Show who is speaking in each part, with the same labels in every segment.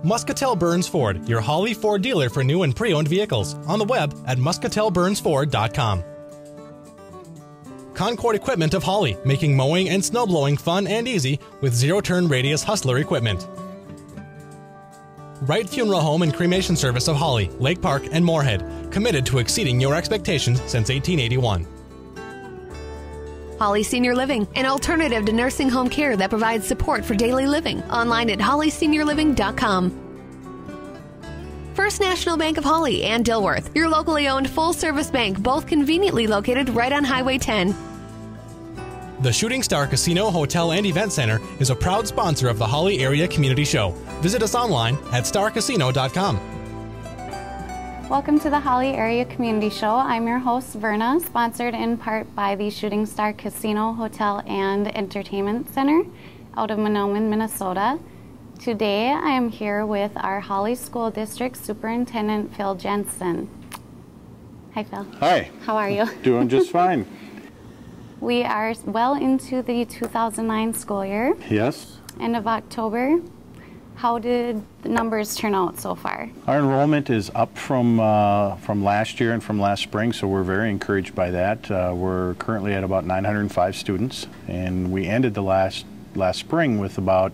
Speaker 1: Muscatel Burns Ford, your Hawley Ford dealer for new and pre-owned vehicles. On the web at muscatelburnsford.com. Concord Equipment of Hawley, making mowing and snowblowing fun and easy with zero-turn radius Hustler equipment. Wright Funeral Home and Cremation Service of Hawley, Lake Park, and Moorhead, committed to exceeding your expectations since 1881.
Speaker 2: Hawley Senior Living, an alternative to nursing home care that provides support for daily living. Online at hawleyseniorliving.com. First National Bank of Hawley and Dilworth, your locally owned full-service bank, both conveniently located right on Highway 10.
Speaker 1: The Shooting Star Casino, Hotel, and Event Center is a proud sponsor of the Hawley Area Community Show. Visit us online at starcasino.com.
Speaker 3: Welcome to the Hawley Area Community Show. I'm your host, Verna, sponsored in part by the Shooting Star Casino, Hotel, and Entertainment Center out of Mahnomen, Minnesota. Today, I am here with our Hawley School District Superintendent, Phil Jensen. Hi, Phil.
Speaker 4: Hi.
Speaker 3: How are you?
Speaker 4: Doing just fine.
Speaker 3: We are well into the 2009 school year.
Speaker 4: Yes.
Speaker 3: End of October. How did the numbers turn out so far?
Speaker 4: Our enrollment is up from last year and from last spring, so we're very encouraged by that. We're currently at about 905 students, and we ended the last spring with about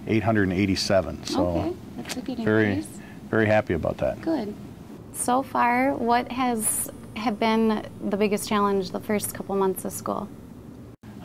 Speaker 4: 887. So
Speaker 3: okay, that's a good increase.
Speaker 4: Very happy about that.
Speaker 3: Good. So far, what have been the biggest challenge the first couple months of school?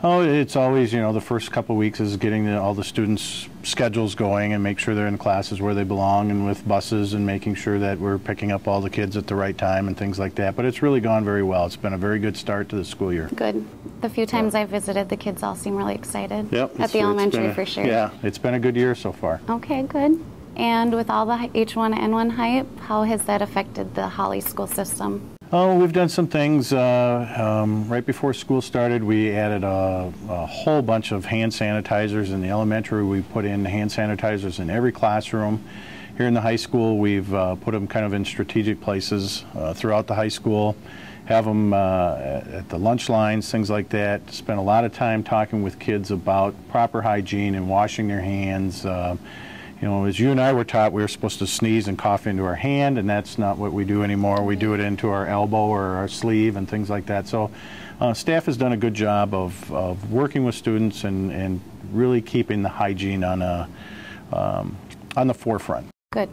Speaker 4: Oh, it's always, the first couple of weeks is getting all the students' schedules going and make sure they're in classes where they belong and with buses and making sure that we're picking up all the kids at the right time and things like that. But it's really gone very well. It's been a very good start to the school year.
Speaker 3: Good. The few times I've visited, the kids all seem really excited.
Speaker 4: Yep,
Speaker 3: at the elementary for sure.
Speaker 4: Yeah, it's been a good year so far.
Speaker 3: Okay, good. And with all the H1N1 hype, how has that affected the Hawley school system?
Speaker 4: Oh, we've done some things. Right before school started, we added a whole bunch of hand sanitizers. In the elementary, we put in hand sanitizers in every classroom. Here in the high school, we've put them kind of in strategic places throughout the high school, have them at the lunch lines, things like that. Spend a lot of time talking with kids about proper hygiene and washing their hands. As you and I were taught, we were supposed to sneeze and cough into our hand, and that's not what we do anymore. We do it into our elbow or our sleeve and things like that. So staff has done a good job of working with students and really keeping the hygiene on the forefront.
Speaker 3: Good.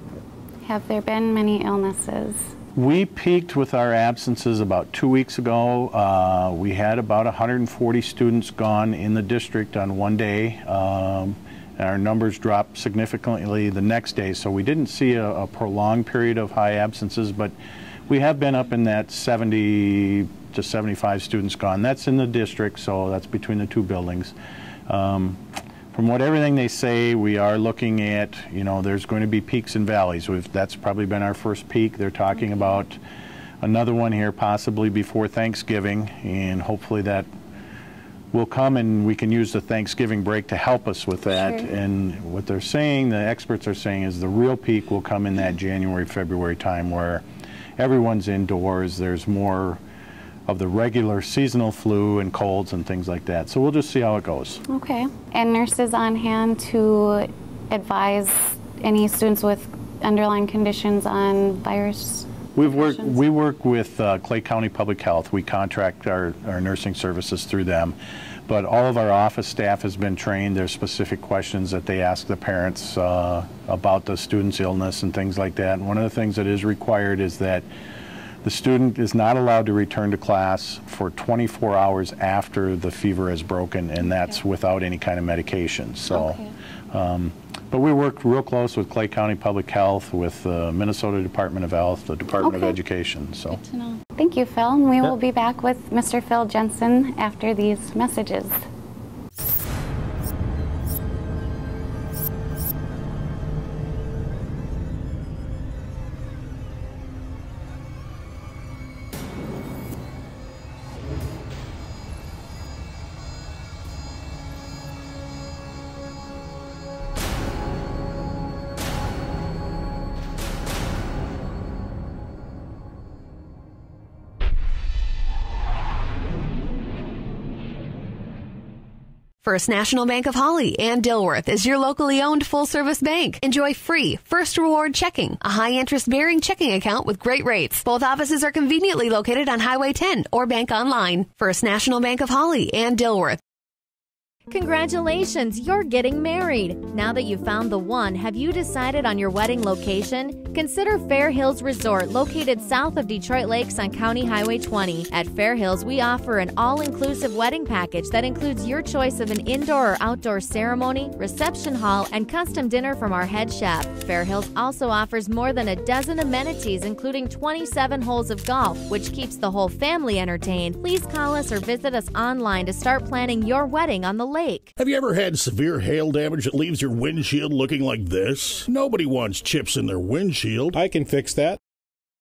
Speaker 3: Have there been many illnesses?
Speaker 4: We peaked with our absences about 2 weeks ago. We had about 140 students gone in the district on one day. And our numbers dropped significantly the next day, so we didn't see a prolonged period of high absences, but we have been up in that 70 to 75 students gone. That's in the district, so that's between the two buildings. From everything they say, we are looking at, there's going to be peaks and valleys. That's probably been our first peak. They're talking about another one here possibly before Thanksgiving, and hopefully that will come and we can use the Thanksgiving break to help us with that. Sure. And what they're saying, the experts are saying, is the real peak will come in that January, February time where everyone's indoors. There's more of the regular seasonal flu and colds and things like that. So we'll just see how it goes. Okay.
Speaker 3: And nurses on hand to advise any students with underlying conditions on virus?
Speaker 4: We work with Clay County Public Health. We contract our nursing services through them. But all of our office staff has been trained. There's specific questions that they ask the parents about the student's illness and things like that. And one of the things that is required is that the student is not allowed to return to class for 24 hours after the fever has broken, and that's without any kind of medication. So. But we work real close with Clay County Public Health, with the Minnesota Department of Health, the Department of Education. So.
Speaker 3: Good to know. Thank you, Phil. We will be back with Mr. Phil Jensen after these messages.
Speaker 2: First National Bank of Hawley and Dilworth is your locally owned full-service bank. Enjoy free First Reward checking, a high-interest bearing checking account with great rates. Both offices are conveniently located on Highway 10 or bank online. First National Bank of Hawley and Dilworth.
Speaker 5: Congratulations, you're getting married. Now that you've found the one, have you decided on your wedding location? Consider Fair Hills Resort, located south of Detroit Lakes on County Highway 20. At Fair Hills, we offer an all-inclusive wedding package that includes your choice of an indoor or outdoor ceremony, reception hall, and custom dinner from our head chef. Fair Hills also offers more than a dozen amenities, including 27 holes of golf, which keeps the whole family entertained. Please call us or visit us online to start planning your wedding on the lake.
Speaker 6: Have you ever had severe hail damage that leaves your windshield looking like this? Nobody wants chips in their windshield.
Speaker 7: I can fix that.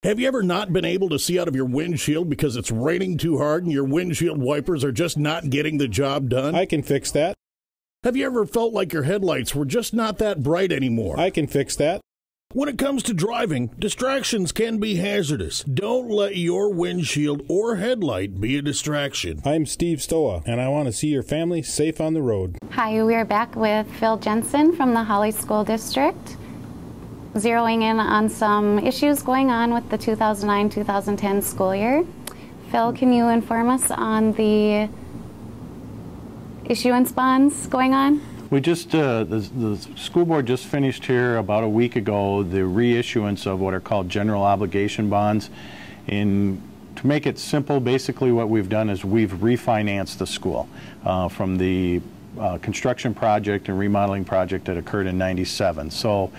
Speaker 6: Have you ever not been able to see out of your windshield because it's raining too hard and your windshield wipers are just not getting the job done?
Speaker 7: I can fix that.
Speaker 6: Have you ever felt like your headlights were just not that bright anymore?
Speaker 7: I can fix that.
Speaker 6: When it comes to driving, distractions can be hazardous. Don't let your windshield or headlight be a distraction.
Speaker 7: I'm Steve Stoa, and I want to see your family safe on the road.
Speaker 3: Hi, we are back with Phil Jensen from the Hawley School District, zeroing in on some issues going on with the 2009-2010 school year. Phil, can you inform us on the issuance bonds going on?
Speaker 4: We just, the school board just finished here about a week ago the reissuance of what are called general obligation bonds. And to make it simple, basically what we've done is we've refinanced the school from the construction project and remodeling project that occurred in '97. So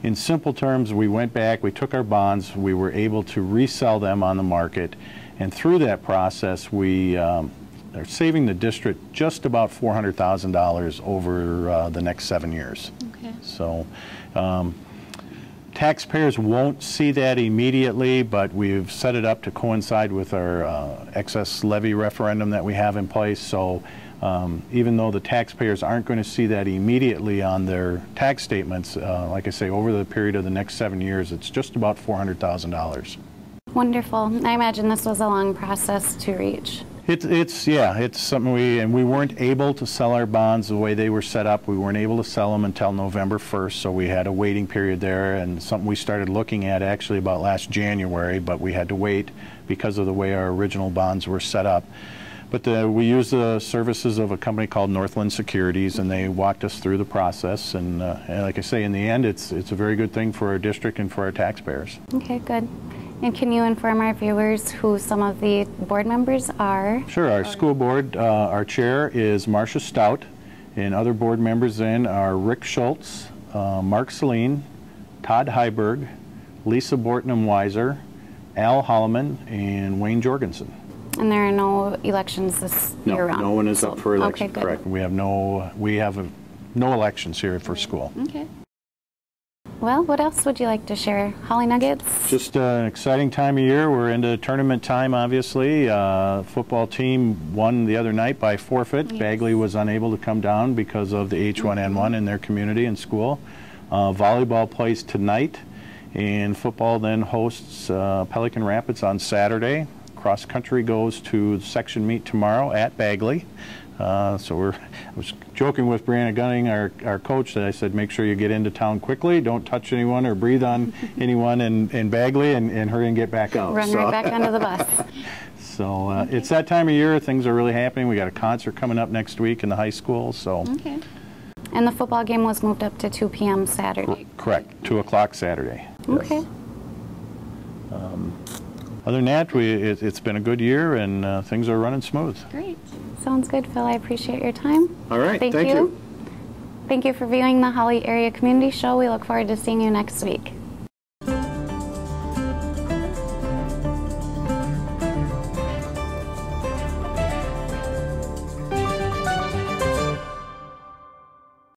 Speaker 4: in simple terms, we went back, we took our bonds, we were able to resell them on the market, and through that process we they're saving the district just about $400,000 over the next 7 years.
Speaker 3: Okay.
Speaker 4: So taxpayers won't see that immediately, but we've set it up to coincide with our excess levy referendum that we have in place. So even though the taxpayers aren't going to see that immediately on their tax statements, like I say, over the period of the next 7 years, it's just about $400,000.
Speaker 3: Wonderful. I imagine this was a long process to reach.
Speaker 4: It's something we weren't able to sell our bonds the way they were set up. We weren't able to sell them until November 1st, so we had a waiting period there, and something we started looking at actually about last January, but we had to wait because of the way our original bonds were set up. But we used the services of a company called Northland Securities, and they walked us through the process, and like I say, in the end, it's a very good thing for our district and for our taxpayers.
Speaker 3: Okay, good. And can you inform our viewers who some of the board members are?
Speaker 4: Sure. Our school board, our chair is Marcia Stout, and other board members then are Rick Schultz, Mark Saline, Todd Heiberg, Lisa Bortnam-Weiser, Al Holloman, and Wayne Jorgensen.
Speaker 3: And there are no elections this year round?
Speaker 4: No one is up for election.
Speaker 3: Okay, good.
Speaker 4: Correct. We have no elections here for school.
Speaker 3: Okay. Well, what else would you like to share? Hawley Nuggets?
Speaker 4: Just an exciting time of year. We're into tournament time, obviously. Football team won the other night by forfeit. Yes. Bagley was unable to come down because of the H1N1 in their community and school. Volleyball plays tonight, and football then hosts Pelican Rapids on Saturday. Cross country goes to section meet tomorrow at Bagley. I was joking with Brianna Gunning, our coach, that I said, make sure you get into town quickly, don't touch anyone or breathe on anyone in Bagley, and hurry and get back out.
Speaker 3: Run right back under the bus.
Speaker 4: So it's that time of year, things are really happening. We got a concert coming up next week in the high school. So.
Speaker 3: Okay. And the football game was moved up to 2 p.m. Saturday.
Speaker 4: Correct, 2 o'clock Saturday.
Speaker 3: Okay.
Speaker 4: Yes. Other than that, it's been a good year, and things are running smooth.
Speaker 3: Great. Sounds good, Phil. I appreciate your time.
Speaker 4: All right. Thank you.
Speaker 3: Thank you for viewing the Hawley Area Community Show. We look forward to seeing you next week.